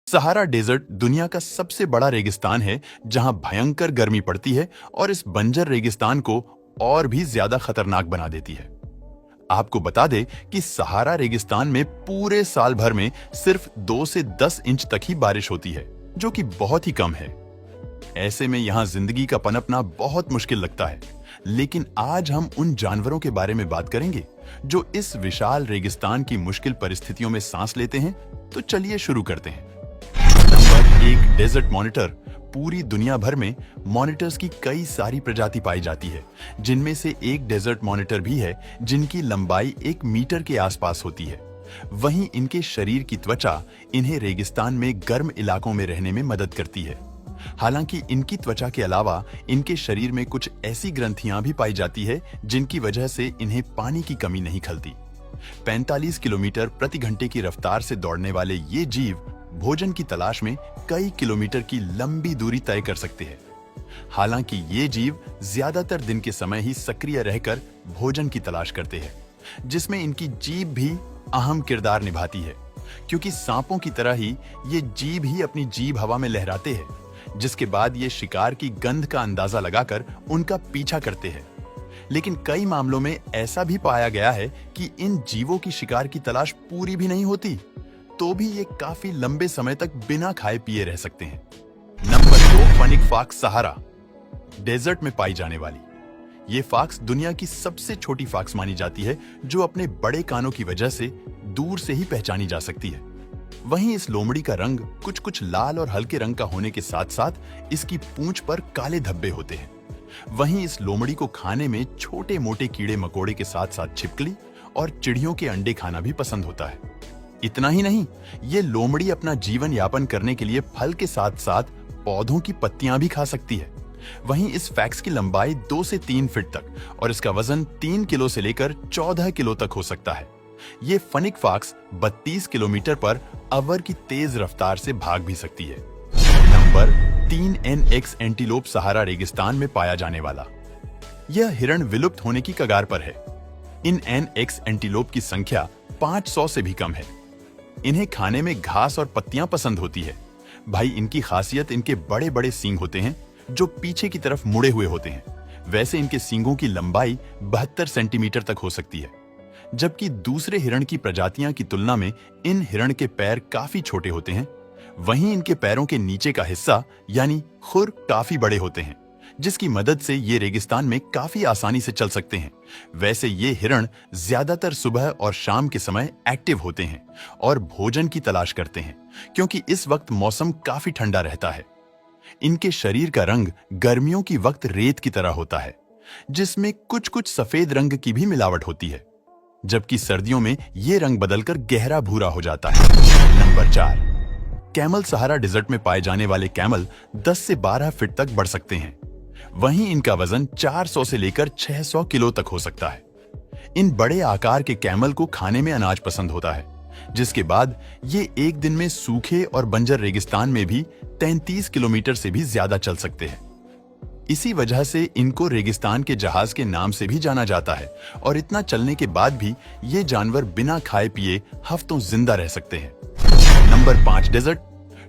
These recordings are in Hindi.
सहारा डेजर्ट दुनिया का सबसे बड़ा रेगिस्तान है जहां भयंकर गर्मी पड़ती है और इस बंजर रेगिस्तान को और भी ज्यादा खतरनाक बना देती है। आपको बता दें कि सहारा रेगिस्तान में पूरे साल भर में सिर्फ 2 से 10 इंच तक ही बारिश होती है, जो कि बहुत ही कम है। ऐसे में यहां जिंदगी का पनपना बहुत मुश्किल लगता है। लेकिन आज हम उन जानवरों के बारे में बात करेंगे जो इस विशाल रेगिस्तान की मुश्किल परिस्थितियों में सांस लेते हैं। तो चलिए शुरू करते हैं। Number 1, desert monitor. पूरी दुनिया भर में मॉनिटर्स की कई सारी प्रजाति पाई जाती है, जिनमें से एक डेजर्ट मॉनिटर भी है जिनकी लंबाई 1 मीटर के आसपास होती है। वहीं इनके शरीर की त्वचा इन्हें रेगिस्तान में गर्म इलाकों में रहने में मदद करती है। हालांकि इनकी त्वचा के अलावा इनके शरीर में कुछ ऐसी ग्रंथियां भी पाई जाती है जिनकी वजह से इन्हें पानी की कमी नहीं खलती। 45 किलोमीटर प्रति घंटे की रफ्तार से दौड़ने वाले ये जीव भोजन की तलाश में कई किलोमीटर की लंबी दूरी तय कर सकते हैं। हालांकि ये जीव ज्यादातर दिन के समय ही सक्रिय रहकर भोजन की तलाश करते हैं, जिसमें इनकी जीभ भी अहम किरदार निभाती है, क्योंकि सांपों की तरह ही ये जीभ ही अपनी जीभ हवा में लहराते हैं, जिसके बाद ये शिकार की गंध का अंदाजा लगाकर उनका पीछा करते हैं। लेकिन कई मामलों में ऐसा भी पाया गया है कि इन जीवों की शिकार की तलाश पूरी भी नहीं होती, तो भी ये काफी लंबे समय तक बिना खाए पिए रह सकते हैं। नंबर 2, फनिक फॉक्स सहारा। डेजर्ट में पाई जाने वाली ये फॉक्स दुनिया की सबसे छोटी फॉक्स मानी जाती है, जो अपने बड़े कानों की वजह से दूर से ही पहचानी जा सकती है। वहीं इस लोमड़ी का रंग कुछ कुछ लाल और हल्के रंग का होने के साथ साथ इसकी पूंछ पर काले धब्बे होते हैं। वहीं इस लोमड़ी को खाने में छोटे मोटे कीड़े मकोड़े के साथ साथ छिपकली और चिड़ियों के अंडे खाना भी पसंद होता है। इतना ही नहीं, ये लोमड़ी अपना जीवन यापन करने के लिए फल के साथ साथ पौधों की पत्तियां भी खा सकती है। वहीं इस फैक्स की लंबाई 2 से 3 फीट तक और इसका वजन 3 किलो से लेकर 14 किलो तक हो सकता है। ये फनिक फॉक्स 32 किलोमीटर पर अवर की तेज रफ्तार से भाग भी सकती है। नंबर 3, NX एंटीलोप सहारा रेगिस्तान में पाया जाने वाला यह हिरण विलुप्त होने की कगार पर है। इन NX एंटीलोप की संख्या 500 से भी कम है। इन्हें खाने में घास और पत्तियां पसंद होती है। भाई, इनकी खासियत इनके बड़े बड़े सींग होते हैं जो पीछे की तरफ मुड़े हुए होते हैं। वैसे इनके सींगों की लंबाई 72 सेंटीमीटर तक हो सकती है, जबकि दूसरे हिरण की प्रजातियां की तुलना में इन हिरण के पैर काफी छोटे होते हैं। वहीं इनके पैरों के नीचे का हिस्सा यानी खुर काफी बड़े होते हैं, जिसकी मदद से ये रेगिस्तान में काफी आसानी से चल सकते हैं। वैसे ये हिरण ज्यादातर सुबह और शाम के समय एक्टिव होते हैं और भोजन की तलाश करते हैं, क्योंकि इस वक्त मौसम काफी ठंडा रहता है। इनके शरीर का रंग गर्मियों की वक्त रेत की तरह होता है, जिसमें कुछ कुछ सफेद रंग की भी मिलावट होती है, जबकि सर्दियों में ये रंग बदलकर गहरा भूरा हो जाता है। नंबर 4, कैमल सहारा डेजर्ट में पाए जाने वाले कैमल 10 से 12 फीट तक बढ़ सकते हैं। वहीं इनका वजन 400 से लेकर 600 किलो तक हो सकता है। इन बड़े आकार के कैमल को खाने में अनाज पसंद होता है, जिसके बाद ये एक दिन में सूखे और बंजर रेगिस्तान में भी 33 किलोमीटर से भी ज्यादा चल सकते हैं। इसी वजह से इनको रेगिस्तान के जहाज के नाम से भी जाना जाता है और इतना चलने के बाद भी ये जानवर बिना खाए पिए हफ्तों जिंदा रह सकते हैं। Number 5, desert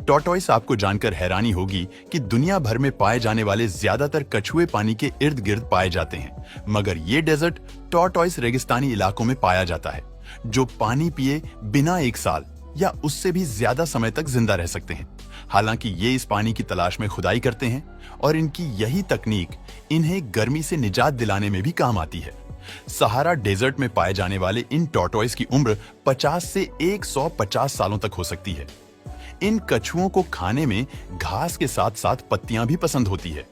tortoise. आपको जानकर हैरानी होगी कि दुनिया भर में पाए जाने वाले ज्यादातर कछुए पानी के इर्द गिर्द पाए जाते हैं, मगर ये डेजर्ट टॉर्टॉइस रेगिस्तानी इलाकों में पाया जाता है, जो पानी पिए बिना 1 साल या उससे भी ज्यादा समय तक जिंदा रह सकते हैं। हालांकि ये इस पानी की तलाश में खुदाई करते हैं और इनकी यही तकनीक इन्हें गर्मी से निजात दिलाने में भी काम आती है। सहारा डेजर्ट में पाए जाने वाले इन टॉर्टॉइस की उम्र 50 से 150 सालों तक हो सकती है। इन कछुओं को खाने में घास के साथ साथ पत्तियां भी पसंद होती है।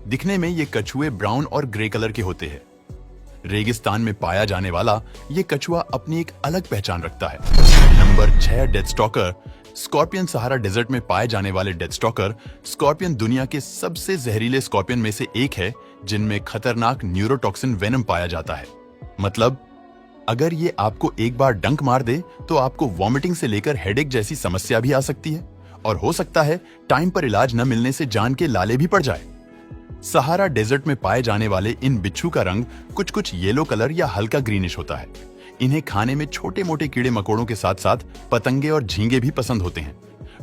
दिखने में ये कछुए ब्राउन और ग्रे कलर के होते हैं। रेगिस्तान में पाया जाने वाला ये कछुआ अपनी एक अलग पहचान रखता है। Number 6, death stalker. Scorpion Sahara desert में पाए जाने वाले डेथ स्टॉकर स्कॉर्पियन दुनिया के सबसे जहरीले स्कॉर्पियन में से एक है, जिनमें खतरनाक न्यूरोटॉक्सिन वेनम पाया जाता है। मतलब अगर ये आपको एक बार डंक मार दे तो आपको वॉमिटिंग से लेकर हेडेक जैसी समस्या भी आ सकती है और हो सकता है टाइम पर इलाज न मिलने से जान के लाले भी पड़ जाए। सहारा डेजर्ट में पाए जाने वाले इन बिच्छू का रंग कुछ कुछ येलो कलर या हल्का ग्रीनिश होता है। इन्हें खाने में छोटे मोटे कीड़े मकोड़ों के साथ साथ पतंगे और झींगे भी पसंद होते हैं।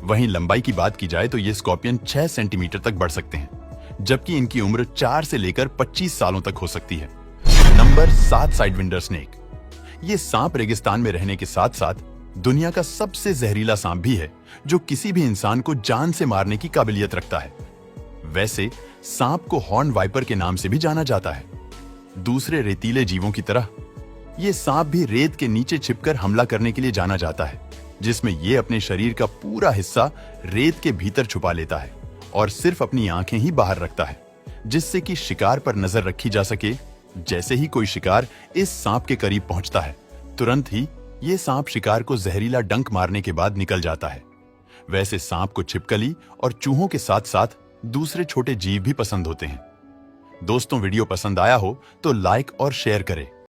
वहीं लंबाई की बात की जाए तो ये स्कॉर्पियन 6 सेंटीमीटर तक बढ़ सकते हैं, जबकि इनकी उम्र 4 से लेकर 25 सालों तक हो सकती है। Number 7, Sidewinder snake. ये सांप रेगिस्तान में रहने के साथ साथ दुनिया का सबसे जहरीला सांप भी है, जो किसी भी इंसान को जान से मारने की काबिलियत रखता है। वैसे सांप को हॉर्न वाइपर के नाम से भी जाना जाता है। दूसरे रेतीले जीवों की तरह ये सांप भी रेत के नीचे छिपकर हमला करने के लिए जाना जाता है, जिसमें ये अपने शरीर का पूरा हिस्सा रेत के भीतर छुपा लेता है और सिर्फ अपनी आंखें ही बाहर रखता है, जिससे कि शिकार पर नजर रखी जा सके। जैसे ही कोई शिकार इस सांप के करीब पहुंचता है, तुरंत ही ये सांप शिकार को जहरीला डंक मारने के बाद निकल जाता है। वैसे सांप को छिपकली और चूहों के साथ साथ दूसरे छोटे जीव भी पसंद होते हैं। दोस्तों, वीडियो पसंद आया हो तो लाइक और शेयर करें।